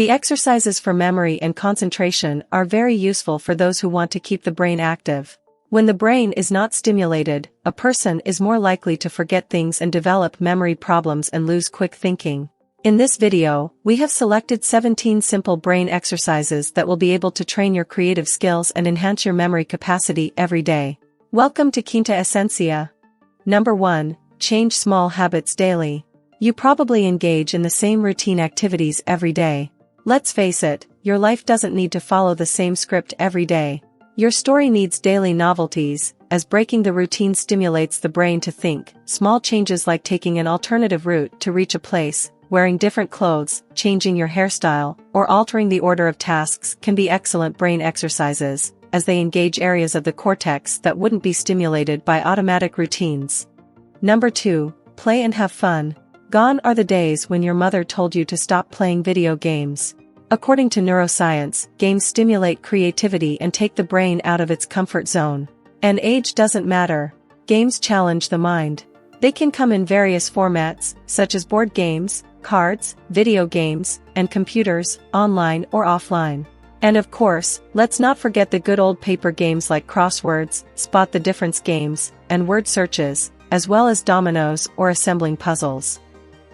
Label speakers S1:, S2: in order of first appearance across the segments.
S1: The exercises for memory and concentration are very useful for those who want to keep the brain active. When the brain is not stimulated, a person is more likely to forget things and develop memory problems and lose quick thinking. In this video, we have selected 17 simple brain exercises that will be able to train your creative skills and enhance your memory capacity every day. Welcome to Quinta Essência. Number 1. Change small habits daily. You probably engage in the same routine activities every day. Let's face it, your life doesn't need to follow the same script every day. Your story needs daily novelties, as breaking the routine stimulates the brain to think. Small changes like taking an alternative route to reach a place, wearing different clothes, changing your hairstyle, or altering the order of tasks can be excellent brain exercises, as they engage areas of the cortex that wouldn't be stimulated by automatic routines. Number 2. Play and have fun. Gone are the days when your mother told you to stop playing video games. According to neuroscience, games stimulate creativity and take the brain out of its comfort zone. And age doesn't matter. Games challenge the mind. They can come in various formats, such as board games, cards, video games, and computers, online or offline. And of course, let's not forget the good old paper games like crosswords, spot the difference games, and word searches, as well as dominoes or assembling puzzles.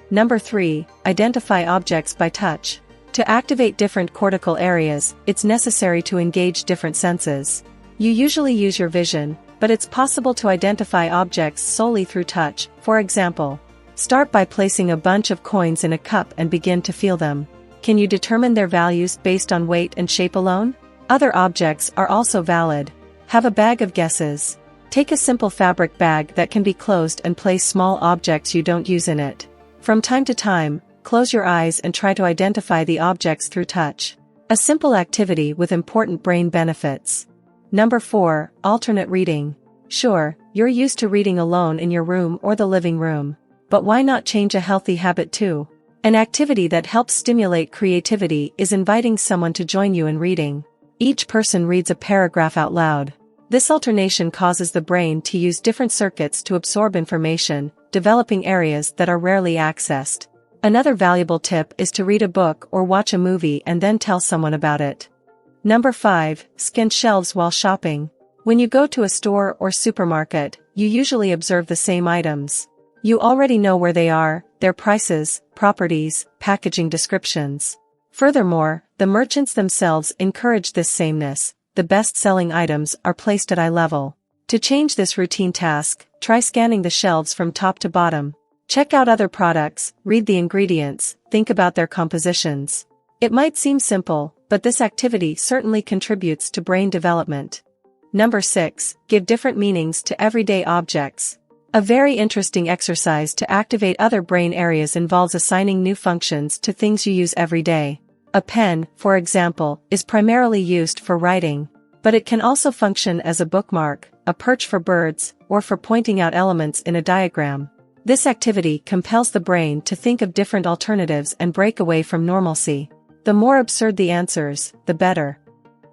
S1: Number 3. Identify objects by touch. To activate different cortical areas, it's necessary to engage different senses. You usually use your vision, but it's possible to identify objects solely through touch. For example, start by placing a bunch of coins in a cup and begin to feel them. Can you determine their values based on weight and shape alone? Other objects are also valid. Have a bag of guesses. Take a simple fabric bag that can be closed and place small objects you don't use in it. From time to time, close your eyes and try to identify the objects through touch. A simple activity with important brain benefits. Number 4. Alternate reading. Sure, you're used to reading alone in your room or the living room. But why not change a healthy habit too? An activity that helps stimulate creativity is inviting someone to join you in reading. Each person reads a paragraph out loud. This alternation causes the brain to use different circuits to absorb information, developing areas that are rarely accessed. Another valuable tip is to read a book or watch a movie and then tell someone about it. Number 5. Scan shelves while shopping. When you go to a store or supermarket, you usually observe the same items. You already know where they are, their prices, properties, packaging descriptions. Furthermore, the merchants themselves encourage this sameness. The best-selling items are placed at eye level. To change this routine task, try scanning the shelves from top to bottom. Check out other products, read the ingredients, think about their compositions. It might seem simple, but this activity certainly contributes to brain development. Number 6. Give different meanings to everyday objects. A very interesting exercise to activate other brain areas involves assigning new functions to things you use every day. A pen, for example, is primarily used for writing, but it can also function as a bookmark, a perch for birds, or for pointing out elements in a diagram. This activity compels the brain to think of different alternatives and break away from normalcy. The more absurd the answers, the better.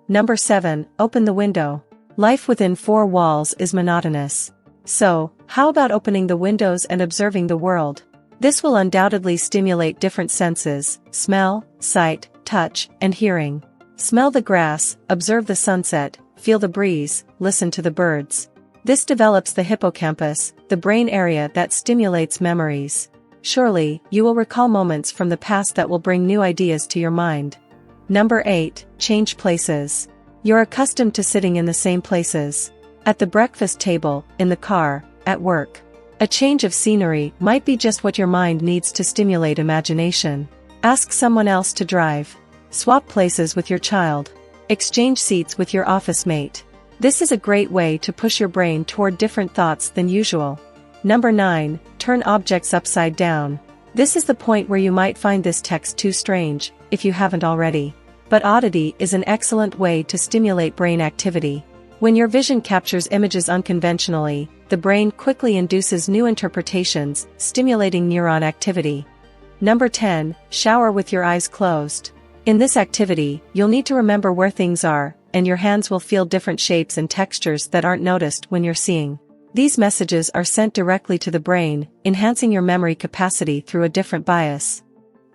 S1: Number 7. Open the window. Life within 4 walls is monotonous. So, how about opening the windows and observing the world? This will undoubtedly stimulate different senses: smell, sight, touch, and hearing. Smell the grass, observe the sunset, feel the breeze, listen to the birds. This develops the hippocampus, the brain area that stimulates memories. Surely, you will recall moments from the past that will bring new ideas to your mind. Number 8. Change places. You're accustomed to sitting in the same places. At the breakfast table, in the car, at work. A change of scenery might be just what your mind needs to stimulate imagination. Ask someone else to drive. Swap places with your child. Exchange seats with your office mate. This is a great way to push your brain toward different thoughts than usual. Number 9. Turn objects upside down. This is the point where you might find this text too strange, if you haven't already. But oddity is an excellent way to stimulate brain activity. When your vision captures images unconventionally, the brain quickly induces new interpretations, stimulating neuron activity. Number 10. Shower with your eyes closed. In this activity, you'll need to remember where things are, and your hands will feel different shapes and textures that aren't noticed when you're seeing. These messages are sent directly to the brain, enhancing your memory capacity through a different bias.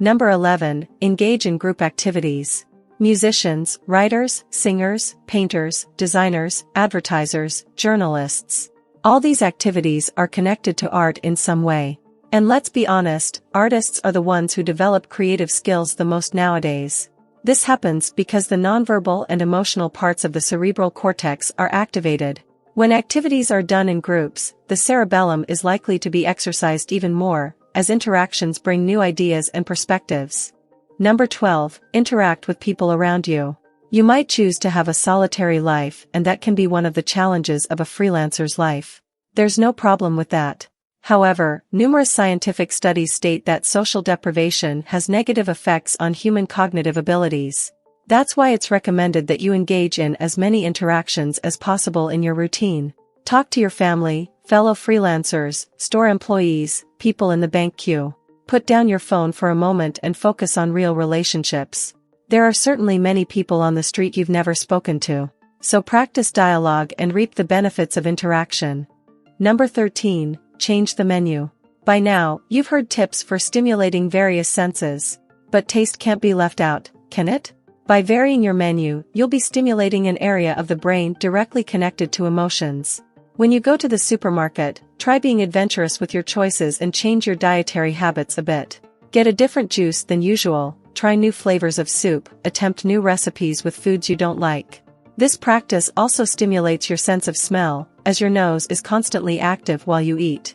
S1: Number 11, engage in group activities. Musicians, writers, singers, painters, designers, advertisers, journalists. All these activities are connected to art in some way. And let's be honest, artists are the ones who develop creative skills the most nowadays. This happens because the nonverbal and emotional parts of the cerebral cortex are activated. When activities are done in groups, the cerebellum is likely to be exercised even more, as interactions bring new ideas and perspectives. Number 12, interact with people around you. You might choose to have a solitary life, and that can be one of the challenges of a freelancer's life. There's no problem with that. However, numerous scientific studies state that social deprivation has negative effects on human cognitive abilities. That's why it's recommended that you engage in as many interactions as possible in your routine. Talk to your family, fellow freelancers, store employees, people in the bank queue. Put down your phone for a moment and focus on real relationships. There are certainly many people on the street you've never spoken to. So practice dialogue and reap the benefits of interaction. Number 13, change the menu. By now, you've heard tips for stimulating various senses. But taste can't be left out, can it? By varying your menu, you'll be stimulating an area of the brain directly connected to emotions. When you go to the supermarket, try being adventurous with your choices and change your dietary habits a bit. Get a different juice than usual, try new flavors of soup, attempt new recipes with foods you don't like. This practice also stimulates your sense of smell, as your nose is constantly active while you eat.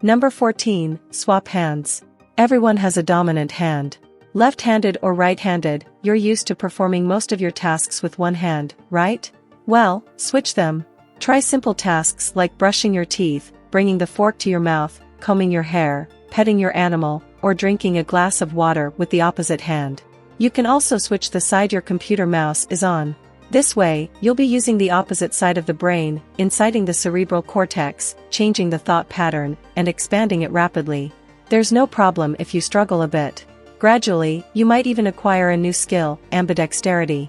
S1: Number 14, swap hands. Everyone has a dominant hand. Left-handed or right-handed, you're used to performing most of your tasks with one hand, right? Well, switch them. Try simple tasks like brushing your teeth, bringing the fork to your mouth, combing your hair, petting your animal, or drinking a glass of water with the opposite hand. You can also switch the side your computer mouse is on. This way, you'll be using the opposite side of the brain, inciting the cerebral cortex, changing the thought pattern, and expanding it rapidly. There's no problem if you struggle a bit. Gradually, you might even acquire a new skill, ambidexterity.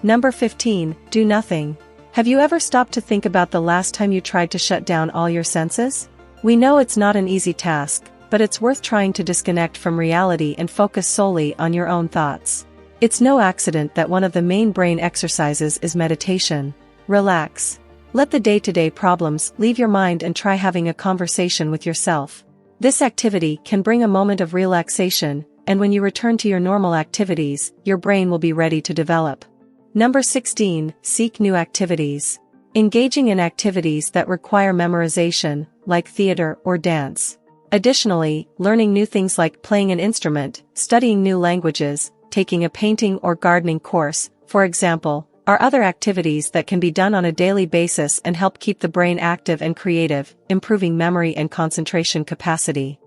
S1: Number 15, do nothing. Have you ever stopped to think about the last time you tried to shut down all your senses? We know it's not an easy task, but it's worth trying to disconnect from reality and focus solely on your own thoughts. It's no accident that one of the main brain exercises is meditation. Relax. Let the day-to-day problems leave your mind and try having a conversation with yourself. This activity can bring a moment of relaxation, and when you return to your normal activities, your brain will be ready to develop. Number 16, seek new activities. Engaging in activities that require memorization, like theater or dance. Additionally, learning new things like playing an instrument, studying new languages, taking a painting or gardening course, for example, are other activities that can be done on a daily basis and help keep the brain active and creative, improving memory and concentration capacity.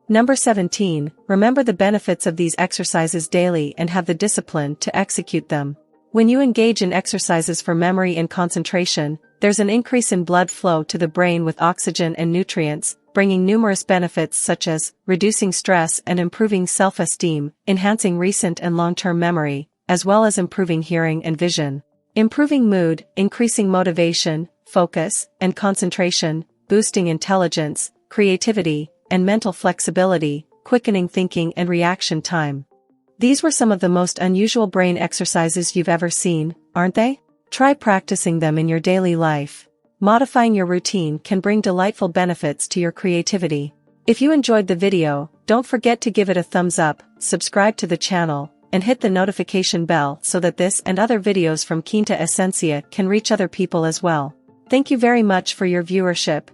S1: Number 17, remember the benefits of these exercises daily and have the discipline to execute them. When you engage in exercises for memory and concentration, there's an increase in blood flow to the brain with oxygen and nutrients, bringing numerous benefits such as reducing stress and improving self-esteem, enhancing recent and long-term memory, as well as improving hearing and vision. Improving mood, increasing motivation, focus, and concentration, boosting intelligence, creativity, and mental flexibility, quickening thinking and reaction time. These were some of the most unusual brain exercises you've ever seen, aren't they? Try practicing them in your daily life. Modifying your routine can bring delightful benefits to your creativity. If you enjoyed the video, don't forget to give it a thumbs up, subscribe to the channel, and hit the notification bell so that this and other videos from Quinta Essência can reach other people as well. Thank you very much for your viewership.